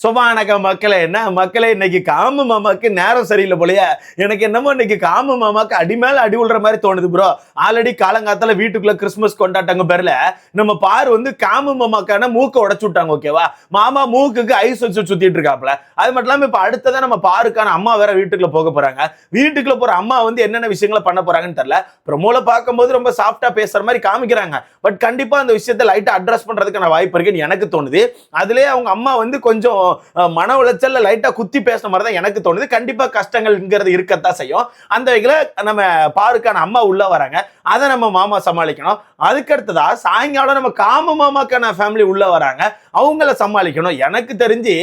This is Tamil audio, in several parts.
சுபானக மக்களே என்ன மக்களே, இன்னைக்கு காமு மாமாக்கு நேரம் சரியில்லை போலயே. எனக்கு என்னமோ இன்னைக்கு காமு மாமாக்கு அடி மேல அடி விடுற மாதிரி தோணுது ப்ரோ. ஆல்ரெடி காலங்காத்தால வீட்டுக்குள்ள கிறிஸ்துமஸ் கொண்டாட்டங்க பேர்ல நம்ம பாரு வந்து காமு மாமாக்கான மூக்க உடைச்சு விட்டாங்க. ஓகேவா, மாமா மூக்குக்கு ஐஸ் வச்சு சுத்திட்டு இருக்காப்ல. அது மட்டும் இல்லாம இப்ப அடுத்ததான் நம்ம பாருக்கான அம்மா வேற வீட்டுக்குள்ள போக போறாங்க. வீட்டுக்குள்ள போற அம்மா வந்து என்னென்ன விஷயங்களை பண்ண போறாங்கன்னு தெரியல. ப்ரோமோல பார்க்கும்போது ரொம்ப சாஃப்டா பேசுற மாதிரி காமிக்கிறாங்க. பட் கண்டிப்பா அந்த விஷயத்தை லைட்டா அட்ரஸ் பண்றதுக்கான வாய்ப்பு இருக்குன்னு எனக்கு தோணுது. அதுலயே அவங்க அம்மா வந்து கொஞ்சம் மன உளைச்சல்ல லைட்டா குத்தி பேசுற மாதிரி தான் எனக்கு தோணுது. கண்டிப்பா கஷ்டங்கள்ங்கிறது இருக்கத்தான் செய்யும். அந்த வகையில நம்ம பாருக்கான அம்மா உள்ள வராங்க, அதை நம்ம மாமா சமாளிக்கணும். அதுக்கு அடுத்ததா சாயங்காலம் நம்ம காம மாமாக்கான ஃபேமிலி உள்ள வராங்க, அவங்கள சமாளிக்கணும். எனக்கு தெரிஞ்சு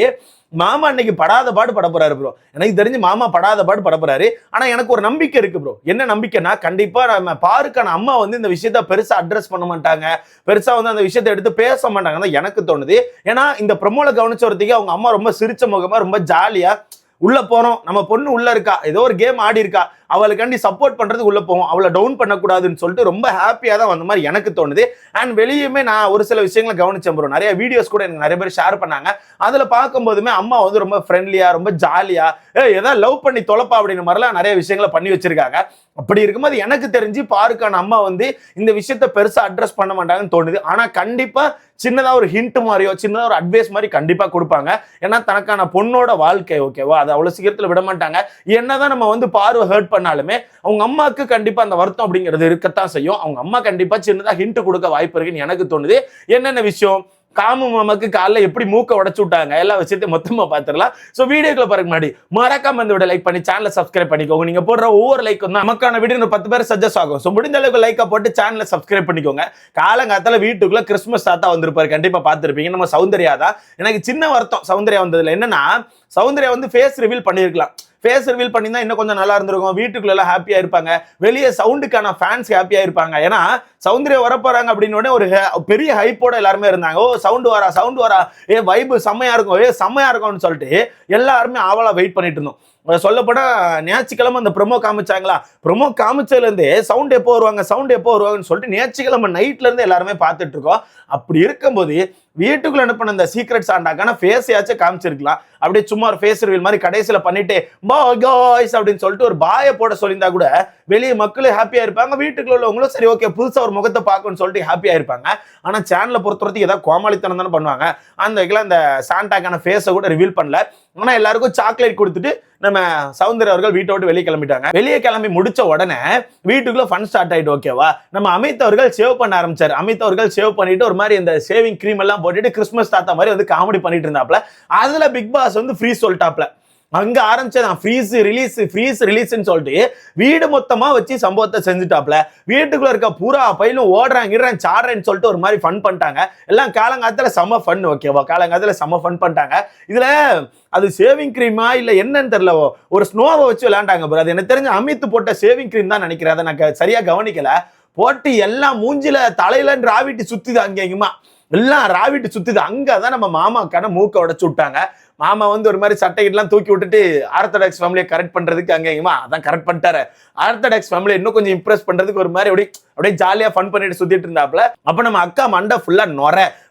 மாமா இன்னைக்கு படாத பாடு பட போறாரு ப்ரோ. எனக்கு தெரிஞ்சு மாமா படாத பாடு பட போறாரு. ஆனா எனக்கு ஒரு நம்பிக்கை இருக்கு ப்ரோ. என்ன நம்பிக்கைன்னா, கண்டிப்பா நம்ம பாருக்கான அம்மா வந்து இந்த விஷயத்த பெருசா அட்ரஸ் பண்ண மாட்டாங்க, பெருசா வந்து அந்த விஷயத்தை எடுத்து பேச மாட்டாங்கன்னு எனக்கு தோணுது. ஏன்னா இந்த ப்ரோமோல கவனிச்ச ஒருத்திக்கு அவங்க அம்மா ரொம்ப சிரிச்ச முகமா ரொம்ப ஜாலியா உள்ள போறோம், நம்ம பொண்ணு உள்ள இருக்கா, ஏதோ ஒரு கேம் ஆடி இருக்கா, அவளுக்காண்டி சப்போர்ட் பண்றதுக்கு உள்ள போவோம், அவளை டவுன் பண்ணக்கூடாதுன்னு சொல்லிட்டு ரொம்ப ஹாப்பியா தான் வந்த மாதிரி எனக்கு தோணுது. அண்ட் வெளியுமே நான் ஒரு சில விஷயங்களை கவனிச்சேன் ப்ரோ. நிறைய வீடியோஸ் கூட எனக்கு நிறைய பேர் ஷேர் பண்ணாங்க. அதுல பார்க்கும்போதுமே அம்மா வந்து ரொம்ப ஃப்ரெண்ட்லியா, ரொம்ப ஜாலியா, ஏதாவது லவ் பண்ணி தொலைப்பா அப்படின்ற மாதிரிலாம் நிறைய விஷயங்களை பண்ணி வச்சிருக்காங்க. அப்படி இருக்கும்போது எனக்கு தெரிஞ்சு பாருக்கான அம்மா வந்து இந்த விஷயத்த பெருசா அட்ரஸ் பண்ண மாட்டாங்கன்னு தோணுது. ஆனா கண்டிப்பா சின்னதா ஒரு ஹிண்ட் மாதிரியோ சின்னதா ஒரு அட்வைஸ் மாதிரி கண்டிப்பா கொடுப்பாங்க. ஏன்னா தனக்கான பொண்ணோட வாழ்க்கை, ஓகேவா, அது அவ்வளவு சீக்கிரத்துல விட மாட்டாங்க. என்னதான் நம்ம வந்து பார்வை ஹர்ட் பண்ணாலுமே அவங்க அம்மாவுக்கு கண்டிப்பா அந்த வருத்தம் அப்படிங்கிறது இருக்கத்தான் செய்யும். அவங்க அம்மா கண்டிப்பா சின்னதா ஹிண்ட் கொடுக்க வாய்ப்பு இருக்குன்னு எனக்கு தோணுது. என்னென்ன விஷயம், காமு மாமாக்கு காலைல எப்படி மூக்க உடைச்சு விட்டாங்க, எல்லா விஷயத்தையும் மொத்தமா பார்த்துடலாம். ஸோ வீடியோக்குள்ள பாருங்க முன்னாடி மறக்காம இந்த வீடியோ லைக் பண்ணி சேனலை சப்ஸ்கிரைப் பண்ணிக்கோங்க. நீங்க போடுற ஒவ்வொரு லைக் வந்து நமக்கான வீடியோ 10 பேர் சஜஸ்ட் ஆகும். ஸோ முடிஞ்ச அளவுக்கு லைக்கா போட்டு சேனலை சப்ஸ்கிரைப் பண்ணிக்கோங்க. காலங்காத்தால வீட்டுக்குள்ள கிறிஸ்துமஸ் தாத்தா வந்திருப்பாரு, கண்டிப்பா பார்த்துருப்பீங்க. நம்ம சௌந்தர்யா தான். எனக்கு சின்ன வருத்தம் சௌந்தர்யா வந்ததுல என்னன்னா, சௌந்தர்யா வந்து ஃபேஸ் ரிவீல் பண்ணியிருக்கலாம். ஃபேஸ் ரிவீல் பண்ணியிருந்தா இன்னும் கொஞ்சம் நல்லா இருந்திருக்கும். வீட்டுக்குள்ள எல்லாம் ஹாப்பியா இருப்பாங்க, வெளியே சவுண்டுக்கான ஃபேன்ஸ் ஹாப்பியா இருப்பாங்க. ஏன்னா சௌந்தர்யா வரப்போறாங்க அப்படின்னு ஒரு பெரிய ஹைப்போட எல்லாருமே இருந்தாங்க. ஓ சவுண்ட் வரா, வைபு செம்மையா இருக்கும், செம்மையா இருக்கும்னு சொல்லிட்டு எல்லாருமே ஆவலா வெயிட் பண்ணிட்டு இருந்தோம். சொல்லப்போனா ஞாயிற்றுக்கிழமை அந்த ப்ரோமோ காமிச்சாங்களா, ப்ரோமோ காமிச்சதுல இருந்தே சவுண்ட் எப்போ வருவாங்கன்னு சொல்லிட்டு ஞாயிற்றுக்கிழமை நைட்ல இருந்து எல்லாருமே பார்த்துட்டு இருக்கோம். அப்படி இருக்கும்போது வீட்டுக்குள்ள என்ன பண்ண இந்த சீக்ரெட் சாண்டாக்கான ஃபேஸையாச்சும் காமிச்சிருக்கலாம். அப்படியே சும்மா ஒரு ஃபேஸ் ரிவீல் மாதிரி கடைசியில பண்ணிட்டு பாய் காய்ஸ் அப்படின்னு சொல்லிட்டு ஒரு பாயை போட சொல்லியிருந்தா கூட வெளியே மக்களும் ஹாப்பியா இருப்பாங்க, வீட்டுக்குள்ள உள்ளவங்களும் சரி ஓகே புதுசா ஒரு முகத்தை பார்க்கணும்னு சொல்லிட்டு ஹாப்பியா இருப்பாங்க. ஆனா சேனலை பொறுத்தவரைக்கும் ஏதாவது கோமாளித்தனம் தானே பண்ணுவாங்க. அந்த வகையில் அந்த சாண்டாக்கான ஃபேஸை கூட ரிவீல் பண்ணல. ஆனா எல்லாருக்கும் சாக்லேட் கொடுத்துட்டு நம்ம சௌந்தர்யா அவர்கள் வீட்டை விட்டு வெளியே கிளம்பிட்டாங்க. வெளியே கிளம்பி முடிச்ச உடனே வீட்டுக்குள்ள ஃபன் ஸ்டார்ட் ஆயிட்டு. ஓகேவா, நம்ம அமித் அவர்கள் சேவ் பண்ண ஆரம்பிச்சாரு. அமித் அவர்கள் சேவ் பண்ணிட்டு ஒரு மாதிரி இந்த சேவிங் கிரீம் எல்லாம் போட்டுட்டு கிறிஸ்துமஸ் தாத்தா மாதிரி வந்து காமெடி பண்ணிட்டு இருந்தாப்ல. அதுல பிக் பாஸ் வந்து ஃப்ரீ சொல்லிட்டாப்ல. அங்க ஆரம்பிச்சதான் ஃப்ரீஸ் ரிலீஸ்ன்னு சொல்லிட்டு வீடு மொத்தமா வச்சு சம்பவத்தை செஞ்சுட்டாப்ல. வீட்டுக்குள்ள இருக்க பூரா பையிலும் ஓடுறாங்க சாடுறேன்னு சொல்லிட்டு ஒரு மாதிரி ஃபன் பண்ணிட்டாங்க. எல்லாம் காலங்காலத்துல செம ஃபன். ஓகேவா, காலங்காலத்துல செம ஃபன் பண்ணிட்டாங்க. இதுல அது சேவிங் கிரீமா இல்ல என்னன்னு தெரியல, ஒரு ஸ்னோவை வச்சு விளையாண்டாங்க ப்ரோ. அது எனக்கு தெரிஞ்ச அமித் போட்ட சேவிங் கிரீம் தான் நினைக்கிறேன். அதை நான் சரியா கவனிக்கல. போட்டு எல்லாம் மூஞ்சில தலையில ராவிட்டு சுத்துது, அங்கேயுமா எல்லாம் ராவிட்டு சுத்துது. அங்கதான் நம்ம மாமாக்கான மூக்க உடைச்சு விட்டாங்க. மாமா வந்து ஒரு மாதிரி சட்டைகிட்டலாம் தூக்கி விட்டுட்டு ஆர்த்தடாக்ஸ் ஃபேமிலியை கரெக்ட் பண்றதுக்கு அங்கேயுமா அதான் கரெக்ட் பண்ணிட்டாரு. ஆர்த்தடாக்ஸ் ஃபேமிலியை இன்னும் கொஞ்சம் இம்ப்ரெஸ் பண்றதுக்கு ஒரு மாதிரி அப்படியே ஜாலியா ஃபன் பண்ணிட்டு சுத்திட்டு இருந்தாப்ல. அப்ப நம்ம அக்கா மண்டை ஃபுல்லா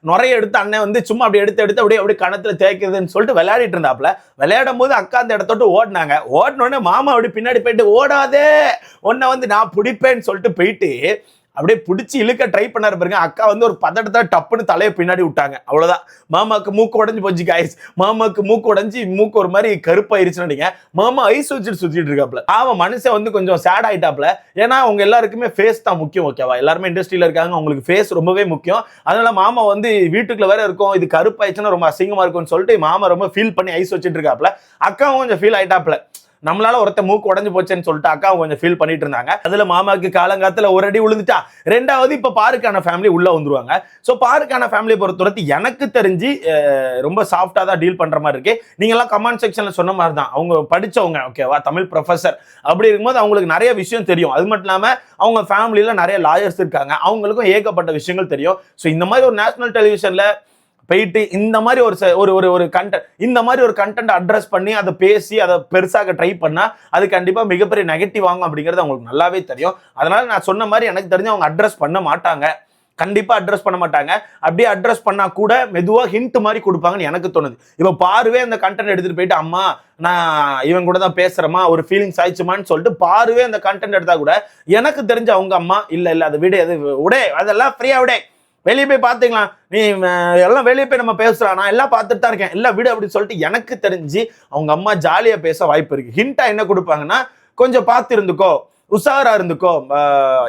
நுரைய எடுத்து அண்ணன் வந்து சும்மா அப்படி எடுத்து அப்படியே கணத்துல தேய்க்கிறதுன்னு சொல்லிட்டு விளையாடிட்டு இருந்தாப்ல. விளையாடும் போது அக்கா அந்த இடத்தோட்டு ஓடினாங்க. ஓடினோடனே மாமா அப்படி பின்னாடி போயிட்டு ஓடாதே உன்னை வந்து நான் பிடிப்பேன்னு சொல்லிட்டு போயிட்டு அப்படியே பிடிச்சி இழுக்க ட்ரை பண்ணாரு பாருங்க. அக்கா வந்து ஒரு பதட்டத்தை டப்புன்னு தலையை பின்னாடி விட்டாங்க. அவ்வளவுதான், மாமாக்கு மூக்கு உடஞ்சு போச்சு காய்ஸ். மாமாக்கு மூக்கு உடஞ்சி மூக்கு ஒரு மாதிரி கருப்பாயிருச்சுன்னு மாமா ஐஸ் வச்சுட்டு சுத்திட்டு இருக்காப்ல. அவன் மனுஷன் வந்து கொஞ்சம் சேட் ஆயிட்டாப்ல. ஏன்னா அவங்க எல்லாருக்குமே ஃபேஸ் தான் முக்கியம். ஓகேவா, எல்லாருமே இண்டஸ்ட்ரியில இருக்காங்க, அவங்களுக்கு ஃபேஸ் ரொம்பவே முக்கியம். அதனால மாமா வந்து வீட்டுக்குள்ள வேற இருக்கும், இது கருப்பாயிடுச்சுன்னா ரொம்ப அசிங்கமா இருக்கும்னு சொல்லிட்டு மாமா ரொம்ப ஃபீல் பண்ணி ஐஸ் வச்சுட்டு இருக்காப்ல. அக்காவும் கொஞ்சம் ஃபீல் ஆயிட்டாப்ல. நம்மளால ஒருத்த மூக்கு உடஞ்சு போச்சேன்னு சொல்லிட்டு அக்கா கொஞ்சம் ஃபீல் பண்ணிட்டு இருந்தாங்க. அதுல மாமாக்கு காலங்காத்துல ஒரு அடி விழுந்துட்டா. ரெண்டாவது இப்ப பாருக்கான ஃபேமிலி உள்ள வந்துருவாங்க. சோ பாருக்கான ஃபேமிலியை பொறுத்தவரை எனக்கு தெரிஞ்சு ரொம்ப சாஃப்டா தான் டீல் பண்ற மாதிரி இருக்கு. நீங்க எல்லாம் கமெண்ட் செக்ஷன்ல சொன்ன மாதிரி தான், அவங்க படிச்சவங்க, ஓகேவா, தமிழ் ப்ரொஃபசர். அப்படி இருக்கும்போது அவங்களுக்கு நிறைய விஷயம் தெரியும். அது மட்டும் இல்லாம அவங்க ஃபேமிலியில நிறைய லாயர்ஸ் இருக்காங்க, அவங்களுக்கும் ஏகப்பட்ட விஷயங்கள் தெரியும். ஸோ இந்த மாதிரி ஒரு நேஷனல் டெலிவிஷன்ல போயிட்டு இந்த மாதிரி ஒரு கண்டென்ட், இந்த மாதிரி ஒரு கண்டென்ட் அட்ரஸ் பண்ணி அதை பேசி அதை பெருசாக ட்ரை பண்ணா அது கண்டிப்பா மிகப்பெரிய நெகட்டிவ் ஆகும் அப்படிங்கிறது அவங்களுக்கு நல்லாவே தெரியும். அதனால நான் சொன்ன மாதிரி எனக்கு தெரிஞ்சு அவங்க அட்ரஸ் பண்ண மாட்டாங்க. கண்டிப்பா அட்ரஸ் பண்ண மாட்டாங்க. அப்படியே அட்ரஸ் பண்ணா கூட மெதுவா ஹிண்ட் மாதிரி கொடுப்பாங்கன்னு எனக்கு தோணுது. இப்போ பாருவே அந்த கண்டென்ட் எடுத்துட்டு போயிட்டு அம்மா நான் இவன் கூட தான் பேசுறேமா ஒரு ஃபீலிங்ஸ் ஆயிடுச்சுமான்னு சொல்லிட்டு பாருவே அந்த கண்டென்ட் எடுத்தா கூட எனக்கு தெரிஞ்ச அவங்க அம்மா இல்ல அது விடு அது உடே அதெல்லாம் ஃப்ரீயா விடே வெளியே போய் பாத்துக்கலாம் நீ எல்லாம் வெளியே போய் நம்ம பேசுறான் நான் எல்லாம் பார்த்துட்டு தான் இருக்கேன் எல்லாம் விடு அப்படின்னு சொல்லிட்டு எனக்கு தெரிஞ்சு அவங்க அம்மா ஜாலியா பேச வாய்ப்பு இருக்கு. ஹிண்டா என்ன கொடுப்பாங்கன்னா கொஞ்சம் பார்த்து இருந்துக்கோ உஷாரா இருந்துக்கோ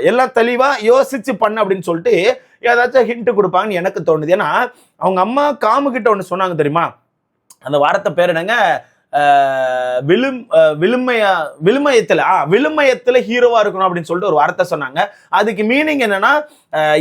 எல்லாம் தெளிவா யோசிச்சு பண்ண அப்படின்னு சொல்லிட்டு ஏதாச்சும் ஹிண்ட் கொடுப்பாங்கன்னு எனக்கு தோணுது. ஏன்னா அவங்க அம்மா காமு கிட்ட ஒண்ணு சொன்னாங்க தெரியுமா, அந்த வார்த்தை பேர் என்னங்க, விழுமயத்துல ஹீரோவா இருக்கணும் அப்படின்னு சொல்லிட்டு ஒரு வார்த்தை சொன்னாங்க. அதுக்கு மீனிங் என்னன்னா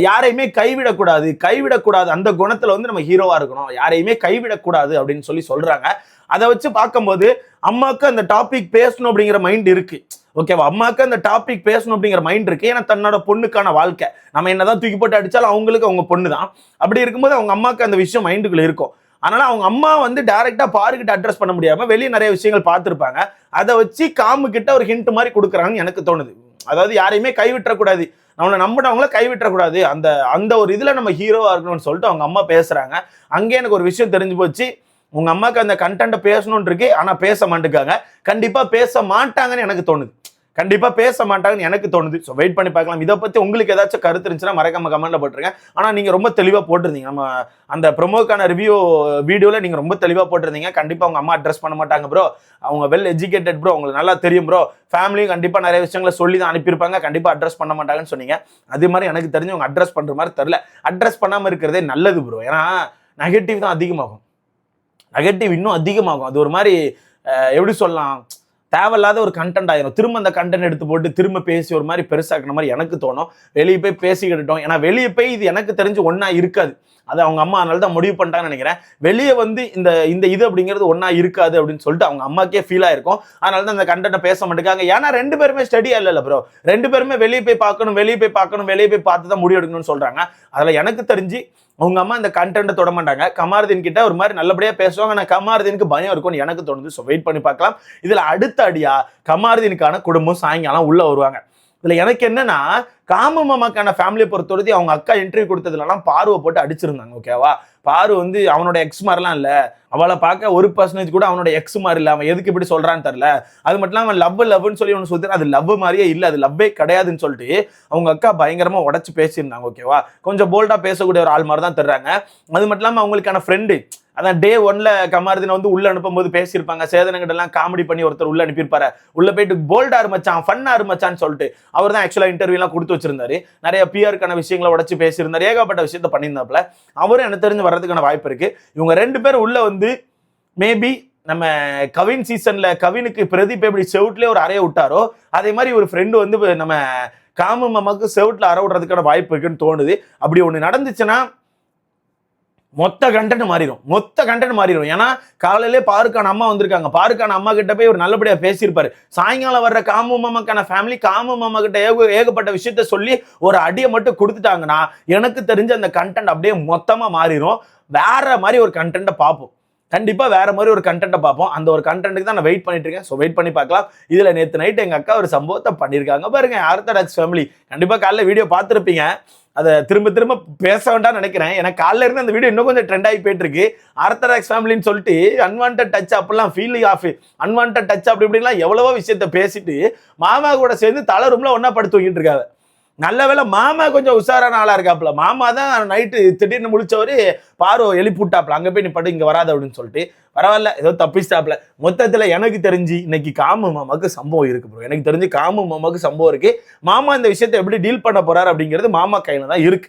யாரையுமே கைவிடக்கூடாது அந்த குணத்துல வந்து நம்ம ஹீரோவா இருக்கணும், யாரையுமே கைவிடக்கூடாது அப்படின்னு சொல்றாங்க. அதை வச்சு பார்க்கும்போது அம்மாவுக்கு அந்த டாபிக் பேசணும் அப்படிங்கிற மைண்ட் இருக்கு. ஓகேவா, அம்மாவுக்கு அந்த டாபிக் பேசணும் அப்படிங்கிற மைண்ட் இருக்கு. ஏன்னா தன்னோட பொண்ணுக்கான வாழ்க்கை நம்ம என்னதான் தூக்கி போட்டு அடிச்சாலும் அவங்களுக்கு அவங்க பொண்ணு தான். அப்படி இருக்கும்போது அவங்க அம்மாவுக்கு அந்த விஷயம் மைண்டுக்குள்ள இருக்கும். அதனால அவங்க அம்மா வந்து டைரக்டா பாருகிட்ட அட்ரஸ் பண்ண முடியாம வெளியே நிறைய விஷயங்கள் பார்த்துருப்பாங்க. அதை வச்சு காமு கிட்ட ஒரு ஹிண்ட் மாதிரி கொடுக்குறாங்கன்னு எனக்கு தோணுது. அதாவது யாரையுமே கைவிட்டக்கூடாது, நம்மளை நம்பினவங்கள கைவிட்டக்கூடாது, அந்த அந்த ஒரு இதுல நம்ம ஹீரோவா இருக்கணும்னு சொல்லிட்டு அவங்க அம்மா பேசுறாங்க. அங்கே எனக்கு ஒரு விஷயம் தெரிஞ்சு போச்சு, உங்க அம்மாவுக்கு அந்த கண்டென்ட் பேசணும்னு இருக்கு, ஆனா பேச மாட்டேங்காங்க. கண்டிப்பா பேச மாட்டாங்கன்னு எனக்கு தோணுது. ஸோ வெயிட் பண்ணி பார்க்கலாம். இதை பத்தி உங்களுக்கு ஏதாச்சும் கருத்து இருந்துச்சுன்னா மறக்காம கமெண்ட்ல போட்டுருங்க. ஆனா நீங்க ரொம்ப தெளிவா போட்டிருந்தீங்க, நம்ம அந்த ப்ரோமோக்கான ரிவ்யூ வீடியோல நீங்க ரொம்ப தெளிவா போட்டிருந்தீங்க. கண்டிப்பா உங்க அம்மா அட்ரஸ் பண்ண மாட்டாங்க ப்ரோ, அவங்க வெல் எஜுகேட்டட் ப்ரோ, உங்களுக்கு நல்லா தெரியும் ப்ரோ, ஃபேமிலியும் கண்டிப்பா நிறைய விஷயங்களை சொல்லி தான் அனுப்பியிருப்பாங்க, கண்டிப்பா அட்ரஸ் பண்ண மாட்டாங்கன்னு சொன்னீங்க. அதே மாதிரி எனக்கு தெரிஞ்சு அவங்க அட்ரஸ் பண்ற மாதிரி தெரியல. அட்ரஸ் பண்ணாம இருக்கிறதே நல்லது ப்ரோ. ஏன்னா நெகட்டிவ் தான் அதிகமாகும், இன்னும் அதிகமாகும். அது ஒரு மாதிரி எப்படி சொல்லலாம், தேவையில்லாத ஒரு கண்டென்ட் ஆயிரும். திரும்ப அந்த கண்டென்ட் எடுத்து போட்டு திரும்ப பேசி ஒரு மாதிரி பெருசாக்குன மாதிரி எனக்கு தோணும். வெளியே போய் பேசிக்கிட்டோம், ஏன்னா வெளியே போய் இது எனக்கு தெரிஞ்சு ஒன்னா இருக்காது. அது அவங்க அம்மா அதனால தான் முடிவு பண்ணிட்டாங்கன்னு நினைக்கிறேன். வெளியே வந்து இந்த இது அப்படிங்கிறது ஒன்னா இருக்காது அப்படின்னு சொல்லிட்டு அவங்க அம்மாக்கே ஃபீல் ஆயிருக்கும். அதனால தான் அந்த கண்டென்ட்டை பேச மாட்டேங்காங்க. ஏன்னா 2 பேருமே ஸ்டடியா இல்ல ப்ரோ, 2 பேருமே வெளியே போய் பார்த்து தான் முடிவு எடுக்கணும்னு சொல்றாங்க. அதில் எனக்கு தெரிஞ்சு அவங்க அம்மா இந்த கண்டென்ட் தொட மாட்டாங்க. கமாருதீன் கிட்ட ஒரு மாதிரி நல்லபடியா பேசுவாங்க, ஆனால் கமாருதீனுக்கு பயம் இருக்கும்னு எனக்கு தோணுது. ஸோ வெயிட் பண்ணி பார்க்கலாம். இதுல அடுத்த அடியா கமாருதீனுக்கான குடும்பம் சாயங்காலம் உள்ள வருவாங்க. இதுல எனக்கு என்னன்னா, காமு மாமாக்கான ஃபேமிலியை பொறுத்தவரை அவங்க அக்கா இன்டர்வியூ கொடுத்ததுலாம் பார்வை போட்டு அடிச்சிருந்தாங்க. ஓகேவா, பாரு வந்து அவனோட எக்ஸ் மாதிரிலாம் இல்ல, அவளை பார்க்க 1% கூட அவனோட எக்ஸ் மாதிரி இல்ல, அவன் எதுக்கு இப்படி சொல்றான்னு தெரியல, அது மட்டும் இல்லாம லவ்னு சொல்லி ஒன்று சொல்லிட்டு அது லவ் மாதிரியே இல்ல, அது லவ்வே கிடையாதுன்னு சொல்லிட்டு அவங்க அக்கா பயங்கரமா உடச்சு பேசியிருந்தாங்க. ஓகேவா, கொஞ்சம் போல்டா பேசக்கூடிய ஒரு ஆள் மாதிரி தான் தர்றாங்க. அது மட்டும் இல்லாம அவங்களுக்கான ஃப்ரெண்டு, அதான் டே 1ல கமாருதீனை வந்து உள்ள அனுப்பும்போது பேசியிருப்பாங்க. சேதனங்கிட்ட எல்லாம் காமெடி பண்ணி ஒருத்தர் உள்ள அனுப்பியிருப்பாரு. உள்ள போயிட்டு போல்டா இருமச்சான், ஃபன்னா இருமச்சான்னு சொல்லிட்டு அவர் தான் ஆக்சுவலா இன்டர்வியூ எல்லாம் கொடுத்து வச்சிருந்தாரு. நிறைய பிஆருக்கான விஷயங்களை உடச்சு பேசியிருந்தாரு, ஏகப்பட்ட விஷயத்த பண்ணியிருந்தாப்புல. அவரும் எனக்கு தெரிஞ்சு வர்றதுக்கான வாய்ப்பு இருக்கு. இவங்க 2 பேரும் உள்ள வந்து மேபி நம்ம கவின் சீசன்ல கவினுக்கு பிரதீப் எப்படி செவுட்லயே ஒரு அறைய விட்டாரோ, அதே மாதிரி ஒரு ஃப்ரெண்டு வந்து நம்ம காமு மாமாவுக்கு செவுட்ல அறை விடுறதுக்கான வாய்ப்பு இருக்குன்னு தோணுது. அப்படி ஒண்ணு நடந்துச்சுன்னா மொத்த கண்டென்ட் மாறிடும். ஏன்னா காலையிலே பாருக்கான அம்மா வந்திருக்காங்க, பாருக்கான அம்மா கிட்ட போய் ஒரு நல்லபடியா பேசியிருப்பாரு. சாயங்காலம் வர்ற காமு மாமாக்கான ஃபேமிலி காமு மாமா கிட்ட ஏகப்பட்ட விஷயத்த சொல்லி ஒரு அடியை மட்டும் கொடுத்துட்டாங்கன்னா எனக்கு தெரிஞ்ச அந்த கண்டென்ட் அப்படியே மொத்தமா மாறிடும். வேற மாதிரி ஒரு கண்டென்ட்டை பார்ப்போம், கண்டிப்பா வேற மாதிரி ஒரு கண்டென்ட்டை பார்ப்போம். அந்த ஒரு கண்டென்ட்டுக்கு தான் நான் வெயிட் பண்ணிட்டு இருக்கேன். ஸோ வெயிட் பண்ணி பார்க்கலாம். இதுல நேற்று நைட் எங்க அக்கா ஒரு சம்பவத்தை பண்ணியிருக்காங்க பாருங்க. ஆர்த்தடாக்ஸ் ஃபேமிலி கண்டிப்பா காலைல வீடியோ பார்த்துருப்பீங்க, அதை திரும்ப பேச வேண்டாம்னு நினைக்கிறேன். எனக்கு காலைல இருந்து அந்த வீடியோ இன்னும் கொஞ்சம் ட்ரெண்ட் ஆகி போயிட்டு இருக்கு. ஆர்த்தடாக்ஸ் ஃபேமிலின்னு சொல்லிட்டு அன்வான்ட் டச் அப்படிலாம் ஃபீலிங் ஆஃப் அன்வான்ட் டச் அப்படி இப்படிலாம் எவ்வளவோ விஷயத்த பேசிட்டு மாமா கூட சேர்ந்து தலை ரூம்ல ஒன்னா படுத்து தூங்கிட்டு இருக்காங்க. நல்ல வேலை மாமா கொஞ்சம் உஷாரான ஆளா இருக்காப்புல. மாமா தான் நைட்டு திடீர்னு முழிச்சவரு பாரு எழுப்பிட்டாப்ல, அங்க போய் நீ படு இங்க வராது அப்படின்னு சொல்லிட்டு. பரவாயில்ல, ஏதோ தப்பிச்சிட்டாப்ல. மொத்தத்துல எனக்கு தெரிஞ்சு இன்னைக்கு காமு மாமாவுக்கு சம்பவம் இருக்கு ப்ரோ. எனக்கு தெரிஞ்சு காமு மாமாவுக்கு சம்பவம் இருக்கு. மாமா இந்த விஷயத்தை எப்படி டீல் பண்ண போறாரு அப்படிங்கிறது மாமா கையில தான் இருக்கு.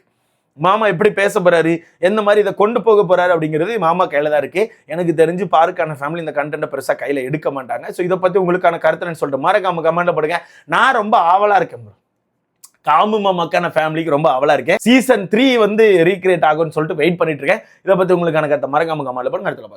மாமா எப்படி பேச போறாரு, எந்த மாதிரி இதை கொண்டு போக போறாரு அப்படிங்கிறது மாமா கையில தான் இருக்கு. எனக்கு தெரிஞ்சு பாருக்கான ஃபேமிலி இந்த கண்டென்ட் பெருசா கையில எடுக்க மாட்டாங்க. ஸோ இதை பத்தி உங்களுக்கான கருத்துன்னு சொல்லிட்டு மறக்காம கமெண்ட்ல போடுங்க. நான் ரொம்ப ஆவலா இருக்கேன் ப்ரோ, காமு மாமாக்கான ஃபேமிலிக்கு ரொம்ப அவலா இருக்கேன். சீசன் 3 வந்து ரீக்ரியேட் ஆகும்னு சொல்லிட்டு வெயிட் பண்ணிட்டு இருக்கேன். இதை பத்தி உங்களுக்கான கருத்தை மறக்காம கமெண்ட்ல போடுங்க. அடுத்த